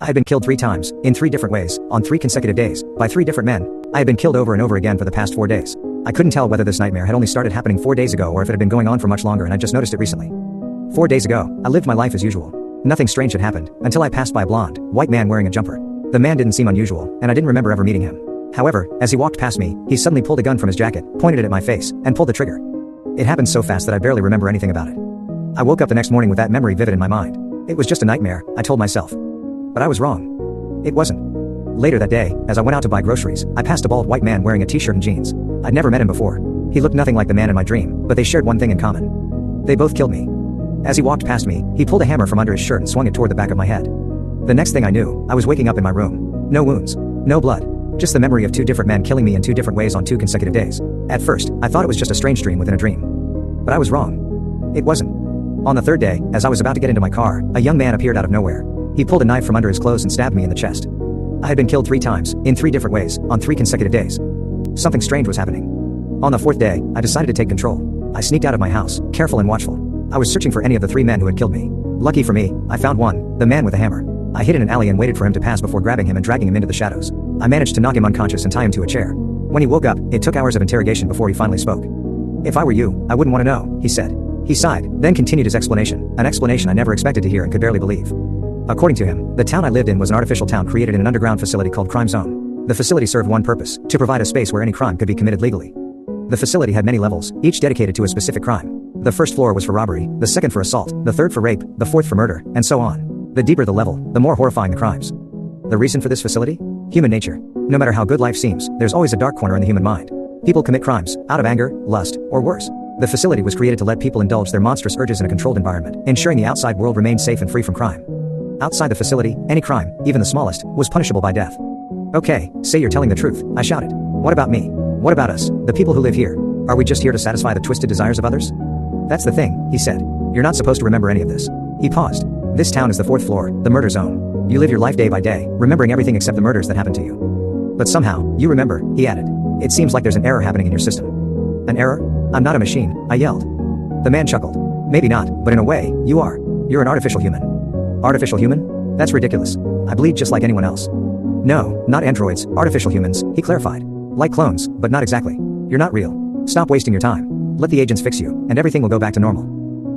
I had been killed 3 times, in 3 different ways, on 3 consecutive days, by 3 different men. I had been killed over and over again for the past 4 days. I couldn't tell whether this nightmare had only started happening 4 days ago or if it had been going on for much longer and I just noticed it recently. 4 days ago, I lived my life as usual. Nothing strange had happened, until I passed by a blonde, white man wearing a jumper. The man didn't seem unusual, and I didn't remember ever meeting him. However, as he walked past me, he suddenly pulled a gun from his jacket, pointed it at my face, and pulled the trigger. It happened so fast that I barely remember anything about it. I woke up the next morning with that memory vivid in my mind. It was just a nightmare, I told myself. But I was wrong. It wasn't. Later that day, as I went out to buy groceries, I passed a bald white man wearing a t-shirt and jeans. I'd never met him before. He looked nothing like the man in my dream, but they shared one thing in common. They both killed me. As he walked past me, he pulled a hammer from under his shirt and swung it toward the back of my head. The next thing I knew, I was waking up in my room. No wounds. No blood. Just the memory of 2 different men killing me in 2 different ways on 2 consecutive days. At first, I thought it was just a strange dream within a dream. But I was wrong. It wasn't. On the 3rd day, as I was about to get into my car, a young man appeared out of nowhere. He pulled a knife from under his clothes and stabbed me in the chest. I had been killed 3 times, in 3 different ways, on 3 consecutive days. Something strange was happening. On the 4th day, I decided to take control. I sneaked out of my house, careful and watchful. I was searching for any of the 3 men who had killed me. Lucky for me, I found one, the man with the hammer. I hid in an alley and waited for him to pass before grabbing him and dragging him into the shadows. I managed to knock him unconscious and tie him to a chair. When he woke up, it took hours of interrogation before he finally spoke. "If I were you, I wouldn't want to know," he said. He sighed, then continued his explanation, an explanation I never expected to hear and could barely believe. According to him, the town I lived in was an artificial town created in an underground facility called Crime Zone. The facility served one purpose, to provide a space where any crime could be committed legally. The facility had many levels, each dedicated to a specific crime. The first floor was for robbery, the second for assault, the third for rape, the fourth for murder, and so on. The deeper the level, the more horrifying the crimes. The reason for this facility? Human nature. No matter how good life seems, there's always a dark corner in the human mind. People commit crimes, out of anger, lust, or worse. The facility was created to let people indulge their monstrous urges in a controlled environment, ensuring the outside world remained safe and free from crime. Outside the facility, any crime, even the smallest, was punishable by death. "Okay, say you're telling the truth," I shouted. "What about me? What about us, the people who live here? Are we just here to satisfy the twisted desires of others?" "That's the thing," he said. "You're not supposed to remember any of this." He paused. "This town is the 4th floor, the murder zone. You live your life day by day, remembering everything except the murders that happen to you. But somehow, you remember," he added. "It seems like there's an error happening in your system." "An error? I'm not a machine," I yelled. The man chuckled. "Maybe not, but in a way, you are. You're an artificial human." "Artificial human? That's ridiculous. I bleed just like anyone else." "No, not androids, artificial humans," he clarified. "Like clones, but not exactly. You're not real. Stop wasting your time. Let the agents fix you, and everything will go back to normal."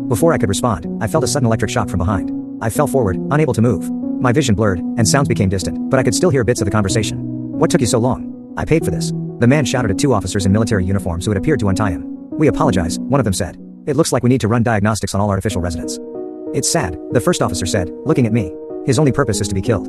Before I could respond, I felt a sudden electric shock from behind. I fell forward, unable to move. My vision blurred, and sounds became distant, but I could still hear bits of the conversation. "What took you so long? I paid for this." The man shouted at 2 officers in military uniforms who had appeared to untie him. "We apologize," one of them said. "It looks like we need to run diagnostics on all artificial residents." "It's sad," the first officer said, looking at me. "His only purpose is to be killed."